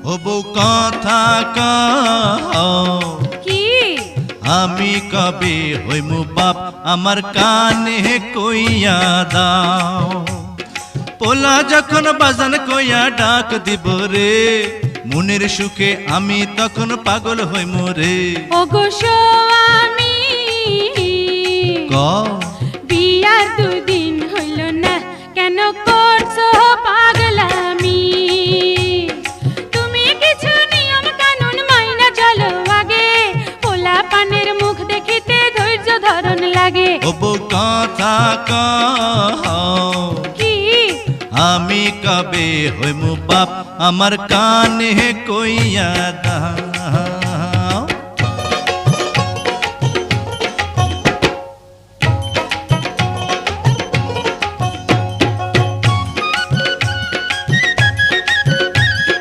হবো কথা কও কি আমি কবে হইমু বাপ আমার কানে কইয়া দাও পোলা যখন বাজান কইয়া ডাক দিব রে মনের সুখে আমি তখন পাগল হইমু রে ওগো স্বামী কও বিয়ার দুদিন হইল না কেন করছো পাগলামি তুমি কিছু নিয়ম কানুন মাইনা চলো আগে পোলা পানের মুখ দেখিতে ধৈর্য ধরন লাগে হবো কথা কও কি আমি কবে হইমু বাপ আমার কানে কইয়া দাও